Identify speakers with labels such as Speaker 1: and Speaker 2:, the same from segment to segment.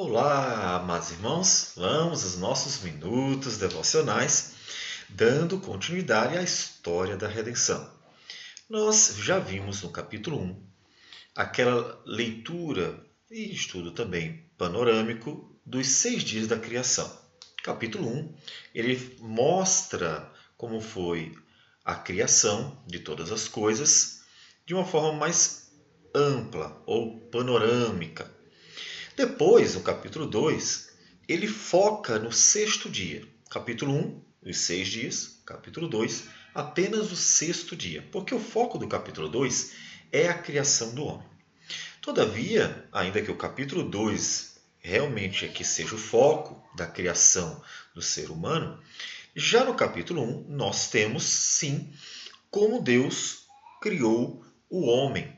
Speaker 1: Olá, amados irmãos, vamos aos nossos minutos devocionais, dando continuidade à história da redenção. Nós já vimos no capítulo 1 aquela leitura e estudo também panorâmico dos 6 dias da criação. Capítulo 1, ele mostra como foi a criação de todas as coisas de uma forma mais ampla ou panorâmica. Depois, no capítulo 2, ele foca no 6º dia. Capítulo 1, os 6 dias. Capítulo 2, apenas o 6º dia. Porque o foco do capítulo 2 é a criação do homem. Todavia, ainda que o capítulo 2 realmente é que seja o foco da criação do ser humano, já no capítulo 1 nós temos, sim, como Deus criou o homem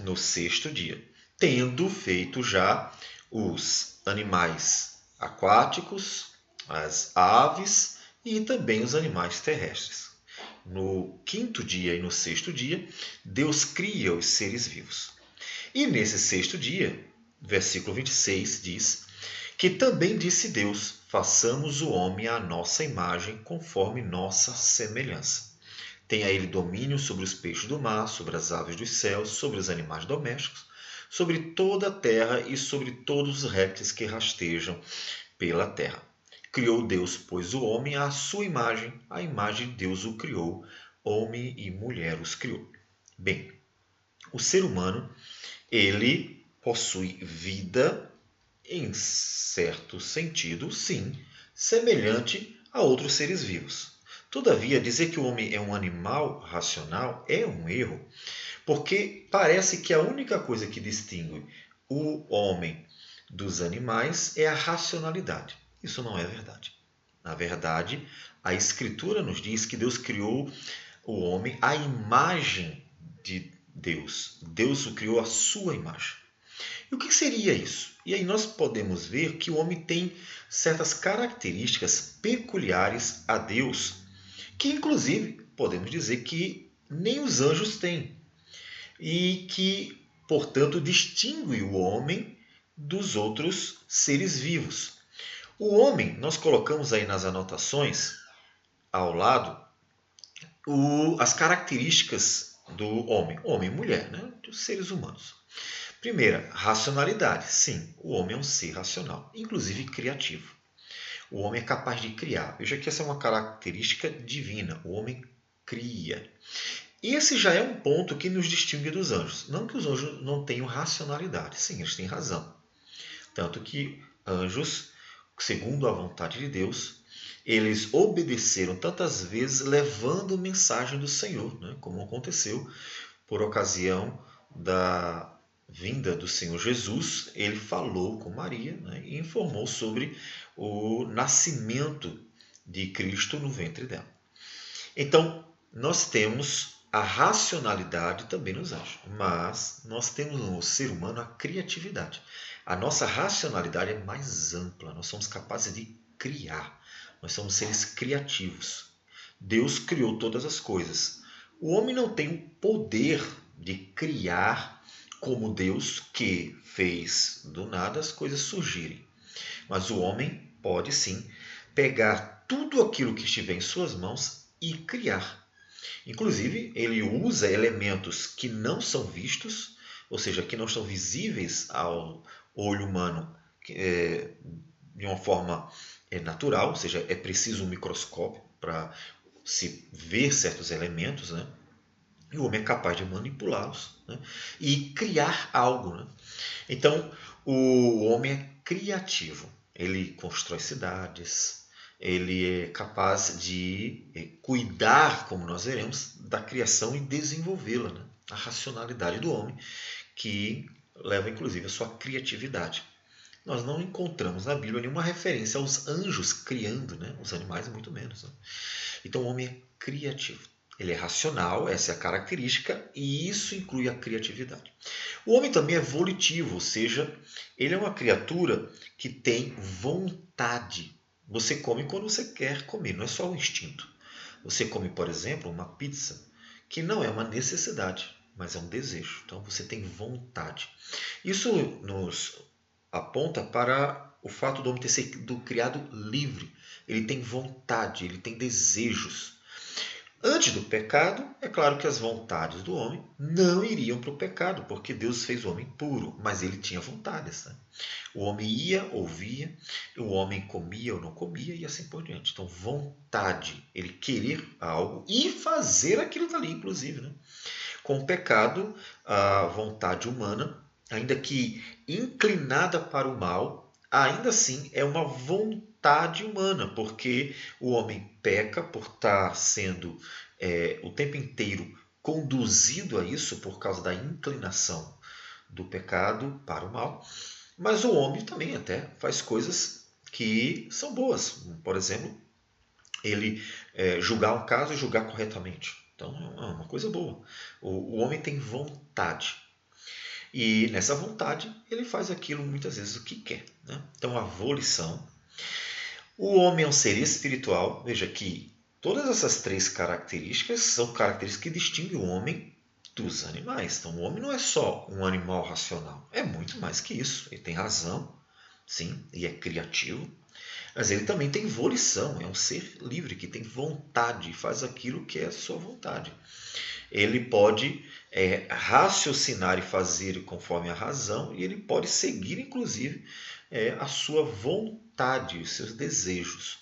Speaker 1: no 6º dia, tendo feito já os animais aquáticos, as aves e também os animais terrestres. No 5º dia e no 6º dia, Deus cria os seres vivos. E nesse 6º dia, versículo 26 diz que também disse Deus: façamos o homem à nossa imagem, conforme nossa semelhança. Tenha ele domínio sobre os peixes do mar, sobre as aves dos céus, sobre os animais domésticos, sobre toda a terra e sobre todos os répteis que rastejam pela terra. Criou Deus, pois, o homem à sua imagem, a imagem de Deus o criou, homem e mulher os criou. Bem, o ser humano, ele possui vida, em certo sentido, sim, semelhante a outros seres vivos. Todavia, dizer que o homem é um animal racional é um erro, porque parece que a única coisa que distingue o homem dos animais é a racionalidade. Isso não é verdade. Na verdade, a Escritura nos diz que Deus criou o homem à imagem de Deus. Deus o criou à sua imagem. E o que seria isso? E aí nós podemos ver que o homem tem certas características peculiares a Deus, que inclusive podemos dizer que nem os anjos têm, e que, portanto, distingue o homem dos outros seres vivos. O homem, nós colocamos aí nas anotações, ao lado, as características do homem e mulher, né? Dos seres humanos. Primeira, racionalidade. Sim, o homem é um ser racional, inclusive criativo. O homem é capaz de criar. Veja que essa é uma característica divina. O homem cria. Esse já é um ponto que nos distingue dos anjos. Não que os anjos não tenham racionalidade. Sim, eles têm razão. Tanto que anjos, segundo a vontade de Deus, eles obedeceram tantas vezes levando mensagem do Senhor, né? Como aconteceu por ocasião da vinda do Senhor Jesus. Ele falou com Maria, né? E informou sobre o nascimento de Cristo no ventre dela. Então, nós temos a racionalidade também nos anjos, mas nós temos no ser humano a criatividade. A nossa racionalidade é mais ampla, nós somos capazes de criar, nós somos seres criativos. Deus criou todas as coisas. O homem não tem o poder de criar como Deus, que fez do nada as coisas surgirem. Mas o homem pode sim pegar tudo aquilo que estiver em suas mãos e criar. Inclusive, ele usa elementos que não são vistos, ou seja, que não estão visíveis ao olho humano de uma forma natural, ou seja, é preciso um microscópio para se ver certos elementos, né? E o homem é capaz de manipulá-los, né? E criar algo, né? Então, o homem é criativo. Ele constrói cidades, ele é capaz de cuidar, como nós veremos, da criação e desenvolvê-la, né? A racionalidade do homem, que leva inclusive a sua criatividade. Nós não encontramos na Bíblia nenhuma referência aos anjos criando, né? Os animais muito menos. Né? Então o homem é criativo. Ele é racional, essa é a característica, e isso inclui a criatividade. O homem também é volitivo, ou seja, ele é uma criatura que tem vontade. Você come quando você quer comer, não é só o instinto. Você come, por exemplo, uma pizza, que não é uma necessidade, mas é um desejo. Então você tem vontade. Isso nos aponta para o fato do homem ter sido criado livre. Ele tem vontade, ele tem desejos. Antes do pecado, é claro que as vontades do homem não iriam para o pecado, porque Deus fez o homem puro, mas ele tinha vontades. Né? O homem ia, ouvia, o homem comia ou não comia e assim por diante. Então, vontade, ele querer algo e fazer aquilo dali, inclusive. Né? Com o pecado, a vontade humana, ainda que inclinada para o mal, ainda assim é uma vontade humana, porque o homem peca por estar sendo o tempo inteiro conduzido a isso por causa da inclinação do pecado para o mal. Mas o homem também até faz coisas que são boas. Por exemplo, ele julgar um caso e julgar corretamente. Então é uma coisa boa. O homem tem vontade. E nessa vontade ele faz aquilo muitas vezes o que quer. Né? Então a volição. O homem é um ser espiritual. Veja que todas essas três características são características que distinguem o homem dos animais. Então o homem não é só um animal racional. É muito mais que isso. Ele tem razão, sim, e é criativo. Mas ele também tem volição, é um ser livre que tem vontade, faz aquilo que é a sua vontade. Ele pode raciocinar e fazer conforme a razão, e ele pode seguir, inclusive, a sua vontade, os seus desejos.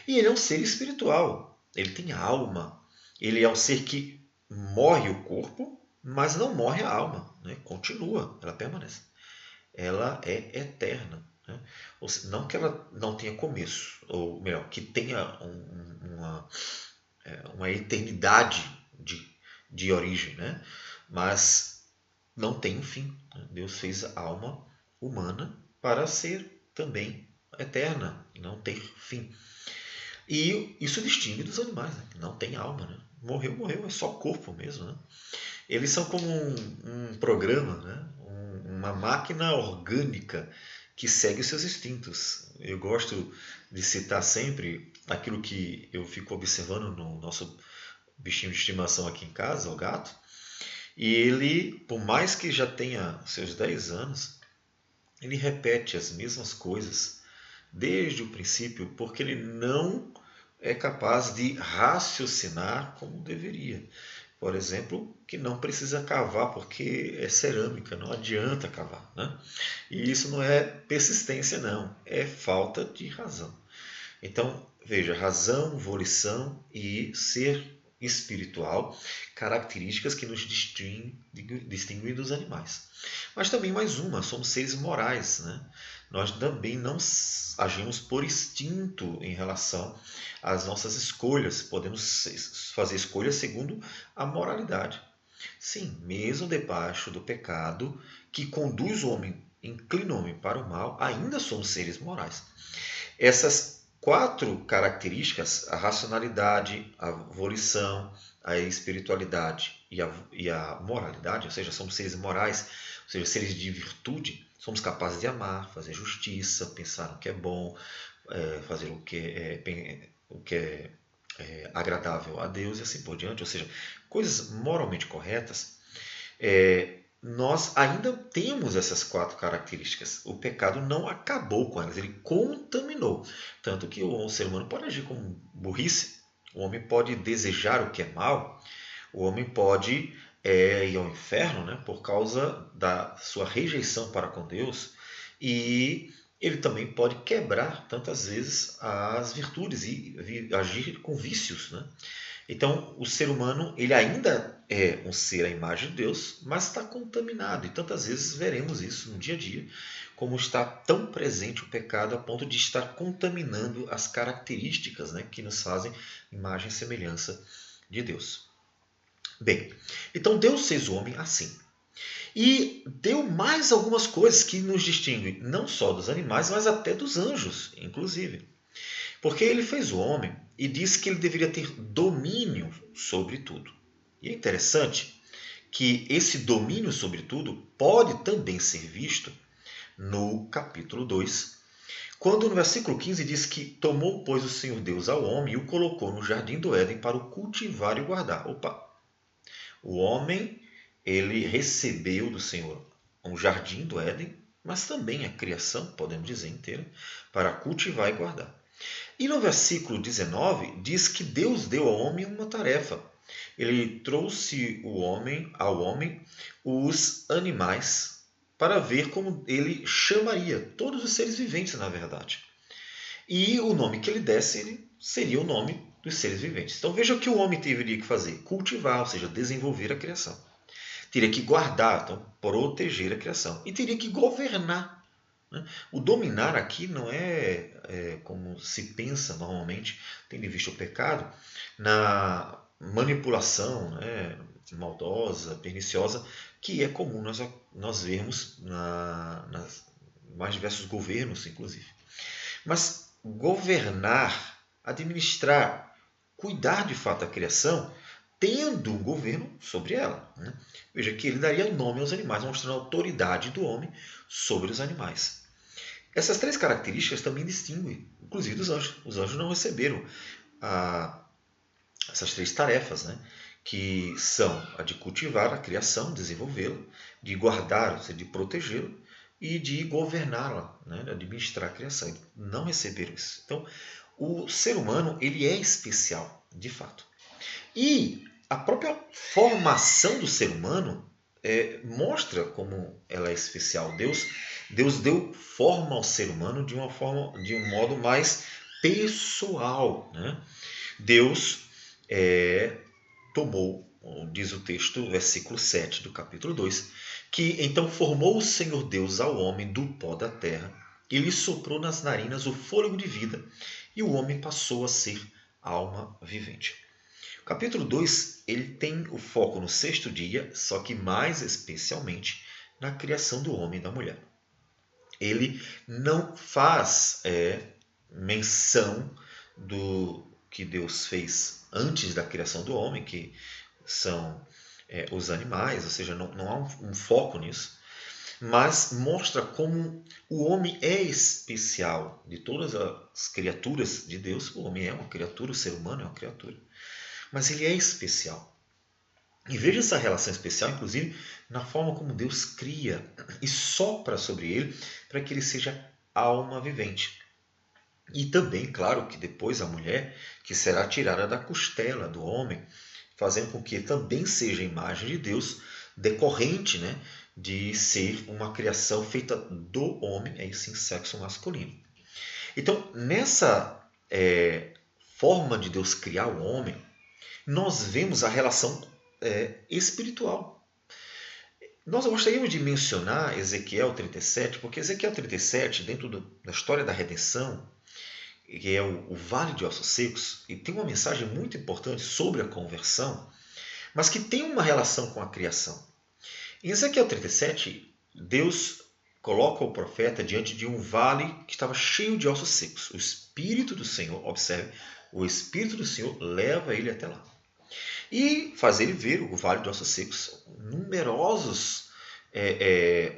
Speaker 1: E ele é um ser espiritual, ele tem alma, ele é um ser que morre o corpo, mas não morre a alma, né? Continua, ela permanece. Ela é eterna. Né? Não que ela não tenha começo, ou melhor, que tenha uma eternidade de origem, né? Mas não tem um fim. Né? Deus fez a alma humana para ser também eterna, não ter fim. E isso distingue dos animais, né? Não tem alma. Né? Morreu, morreu, é só corpo mesmo. Né? Eles são como um programa, né? Uma máquina orgânica que segue os seus instintos. Eu gosto de citar sempre aquilo que eu fico observando no nosso bichinho de estimação aqui em casa, o gato. E ele, por mais que já tenha seus 10 anos, ele repete as mesmas coisas desde o princípio, porque ele não é capaz de raciocinar como deveria. Por exemplo, que não precisa cavar porque é cerâmica, não adianta cavar. Né? E isso não é persistência, não, é falta de razão. Então, veja, razão, volição e ser espiritual, características que nos distinguem dos animais. Mas também mais uma, somos seres morais. Né? Nós também não agimos por instinto em relação às nossas escolhas. Podemos fazer escolhas segundo a moralidade. Sim, mesmo debaixo do pecado que conduz o homem, inclina o homem para o mal, ainda somos seres morais. Essas quatro características, a racionalidade, a volição, a espiritualidade e a moralidade, ou seja, somos seres morais, ou seja, seres de virtude, somos capazes de amar, fazer justiça, pensar no que é bom, fazer o que é agradável a Deus e assim por diante, ou seja, coisas moralmente corretas. Nós ainda temos essas quatro características. O pecado não acabou com elas, ele contaminou. Tanto que o ser humano pode agir como burrice, o homem pode desejar o que é mal, o homem pode ir ao inferno, né, por causa da sua rejeição para com Deus, e ele também pode quebrar tantas vezes as virtudes e agir com vícios. Né? Então, o ser humano ele ainda é um ser à imagem de Deus, mas está contaminado. E tantas vezes veremos isso no dia a dia, como está tão presente o pecado a ponto de estar contaminando as características, né, que nos fazem imagem e semelhança de Deus. Bem, então Deus fez o homem assim. E deu mais algumas coisas que nos distinguem, não só dos animais, mas até dos anjos, inclusive. Porque ele fez o homem e disse que ele deveria ter domínio sobre tudo. E é interessante que esse domínio sobre tudo pode também ser visto no capítulo 2, quando no versículo 15 diz que tomou, pois, o Senhor Deus ao homem e o colocou no jardim do Éden para o cultivar e o guardar. Opa! O homem, ele recebeu do Senhor um jardim do Éden, mas também a criação, podemos dizer, inteira, para cultivar e guardar. E no versículo 19 diz que Deus deu ao homem uma tarefa. Ele trouxe ao homem os animais para ver como ele chamaria todos os seres viventes, na verdade. E o nome que ele desse seria o nome dos seres viventes. Então veja o que o homem teria que fazer: cultivar, ou seja, desenvolver a criação. Teria que guardar, então proteger a criação. E teria que governar. O dominar aqui não é como se pensa normalmente, tendo em vista o pecado, na manipulação, maldosa, perniciosa, que é comum nós vermos nas mais diversos governos, inclusive. Mas governar, administrar, cuidar de fato da criação, tendo um governo sobre ela. Veja que ele daria nome aos animais, mostrando a autoridade do homem sobre os animais. Essas três características também distinguem, inclusive, dos anjos. Os anjos não receberam essas três tarefas, que são a de cultivar a criação, desenvolvê-la, de guardar, ou seja, de protegê-la, e de governá-la, de administrar a criação. Não receberam isso. Então, o ser humano ele é especial, de fato. E a própria formação do ser humano mostra como ela é especial. Deus deu forma ao ser humano de um modo mais pessoal. Deus tomou, diz o texto, versículo 7 do capítulo 2, que então formou o Senhor Deus ao homem do pó da terra e lhe soprou nas narinas o fôlego de vida, e o homem passou a ser alma vivente. O capítulo 2 ele tem o foco no sexto dia, só que mais especialmente na criação do homem e da mulher. Ele não faz menção do que Deus fez antes da criação do homem, que são os animais, ou seja, não há um foco nisso, mas mostra como o homem é especial. De todas as criaturas de Deus, o homem é uma criatura, o ser humano é uma criatura, mas ele é especial. E veja essa relação especial, inclusive, na forma como Deus cria e sopra sobre ele para que ele seja alma vivente. E também, claro, que depois a mulher, que será tirada da costela do homem, fazendo com que também seja a imagem de Deus, decorrente de ser uma criação feita do homem, aí sim, sexo masculino. Então, nessa forma de Deus criar o homem, nós vemos a relação espiritual. Nós gostaríamos de mencionar Ezequiel 37, porque Ezequiel 37, dentro da história da redenção, que é o Vale de Ossos Secos, e tem uma mensagem muito importante sobre a conversão, mas que tem uma relação com a criação. Em Ezequiel 37, Deus coloca o profeta diante de um vale que estava cheio de ossos secos. O Espírito do Senhor, observe, o Espírito do Senhor leva ele até lá. E faz ele ver o vale de ossos secos, numerosos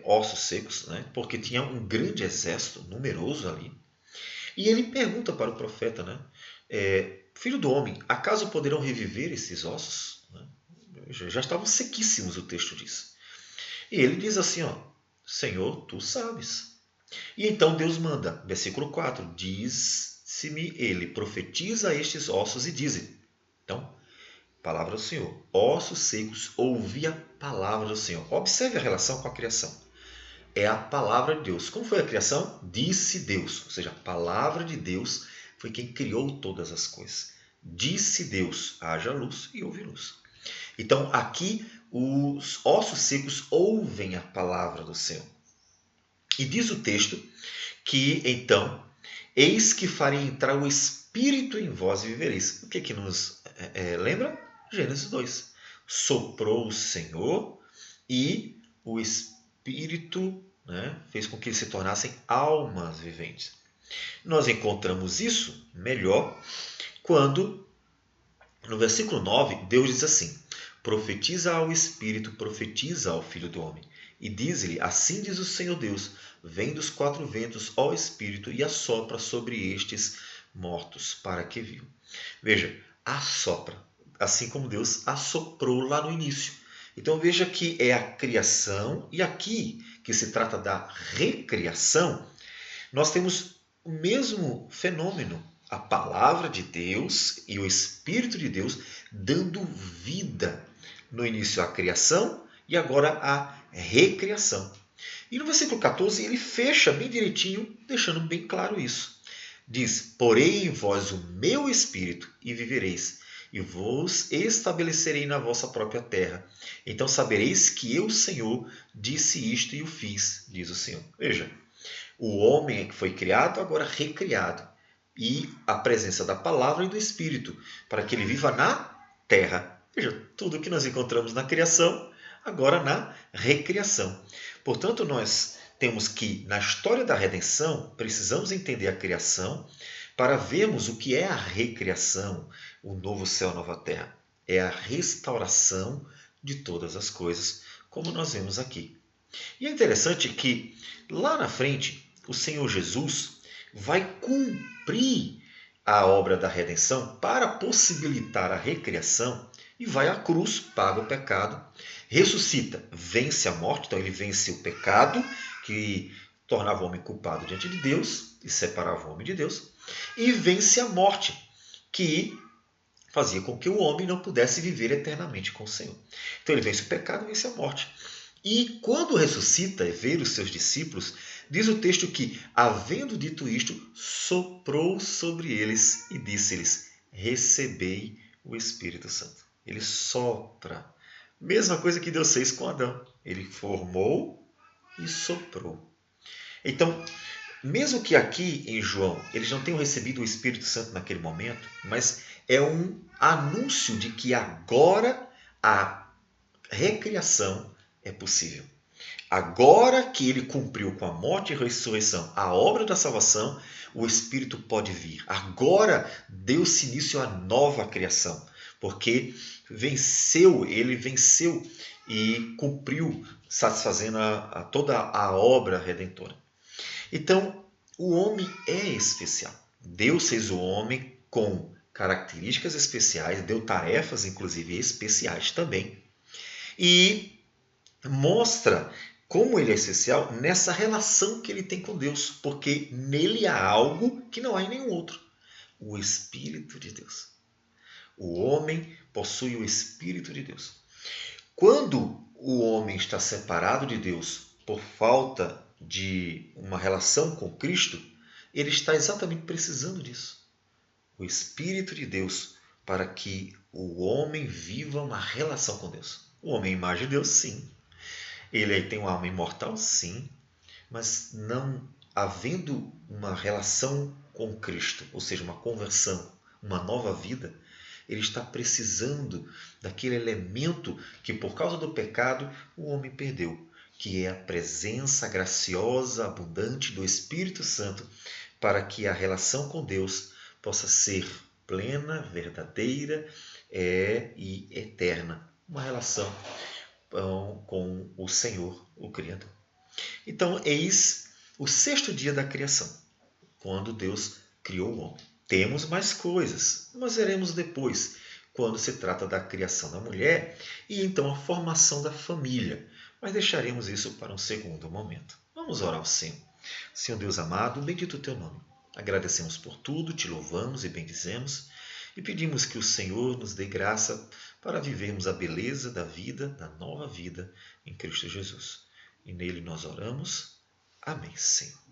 Speaker 1: ossos secos, porque tinha um grande exército numeroso ali. E ele pergunta para o profeta, filho do homem, acaso poderão reviver esses ossos? Já estavam sequíssimos, o texto diz. E ele diz assim, Senhor, tu sabes. E então Deus manda, versículo 4, diz-me ele, profetiza a estes ossos e dize. Então, palavra do Senhor. Ossos secos, ouvi a palavra do Senhor. Observe a relação com a criação. É a palavra de Deus. Como foi a criação? Disse Deus. Ou seja, a palavra de Deus foi quem criou todas as coisas. Disse Deus, haja luz e houve luz. Então, aqui, os ossos secos ouvem a palavra do Senhor. E diz o texto que, então, eis que farei entrar o Espírito em vós e vivereis. O que nos lembra? Gênesis 2. Soprou o Senhor e o Espírito fez com que eles se tornassem almas viventes. Nós encontramos isso melhor quando, no versículo 9, Deus diz assim, profetiza ao Espírito, profetiza ao Filho do Homem. E diz-lhe, assim diz o Senhor Deus, vem dos quatro ventos, ó Espírito, e assopra sobre estes mortos, para que vivam. Veja, assopra, assim como Deus assoprou lá no início. Então veja que é a criação, e aqui que se trata da recriação, nós temos o mesmo fenômeno. A palavra de Deus e o Espírito de Deus dando vida. No início a criação e agora a recriação. E no versículo 14 ele fecha bem direitinho, deixando bem claro isso. Diz: porei em vós o meu espírito e vivereis, e vos estabelecerei na vossa própria terra. Então sabereis que eu, Senhor, disse isto e o fiz, diz o Senhor. Veja, o homem é que foi criado, agora recriado. E a presença da palavra e do Espírito, para que ele viva na terra. Veja, tudo que nós encontramos na criação, agora na recriação. Portanto, nós temos que, na história da redenção, precisamos entender a criação para vermos o que é a recriação, o novo céu, a nova terra. É a restauração de todas as coisas, como nós vemos aqui. E é interessante que, lá na frente, o Senhor Jesus vai cumprir a obra da redenção para possibilitar a recriação e vai à cruz, paga o pecado, ressuscita, vence a morte, então ele vence o pecado que tornava o homem culpado diante de Deus e separava o homem de Deus, e vence a morte que fazia com que o homem não pudesse viver eternamente com o Senhor. Então ele vence o pecado e vence a morte. E quando ressuscita e vê os seus discípulos, diz o texto que, havendo dito isto, soprou sobre eles e disse-lhes: recebei o Espírito Santo. Ele sopra. Mesma coisa que Deus fez com Adão. Ele formou e soprou. Então, mesmo que aqui em João eles não tenham recebido o Espírito Santo naquele momento, mas é um anúncio de que agora a recriação é possível. Agora que ele cumpriu com a morte e ressurreição a obra da salvação, o Espírito pode vir. Agora deu-se início à nova criação, porque ele venceu e cumpriu, satisfazendo toda a obra redentora. Então, o homem é especial. Deus fez o homem com características especiais, deu tarefas, inclusive, especiais também. E mostra como ele é especial nessa relação que ele tem com Deus, porque nele há algo que não há em nenhum outro: o Espírito de Deus. O homem possui o Espírito de Deus. Quando o homem está separado de Deus por falta de uma relação com Cristo, ele está exatamente precisando disso. O Espírito de Deus, para que o homem viva uma relação com Deus. O homem é a imagem de Deus, sim. Ele tem uma alma imortal, sim. Mas não havendo uma relação com Cristo, ou seja, uma conversão, uma nova vida, ele está precisando daquele elemento que, por causa do pecado, o homem perdeu, que é a presença graciosa, abundante do Espírito Santo, para que a relação com Deus possa ser plena, verdadeira e eterna. Uma relação com o Senhor, o Criador. Então, eis o sexto dia da criação, quando Deus criou o homem. Temos mais coisas, mas veremos depois, quando se trata da criação da mulher e então a formação da família. Mas deixaremos isso para um segundo momento. Vamos orar ao Senhor. Senhor Deus amado, bendito o teu nome. Agradecemos por tudo, te louvamos e bendizemos e pedimos que o Senhor nos dê graça para vivermos a beleza da vida, da nova vida em Cristo Jesus. E nele nós oramos. Amém, Senhor.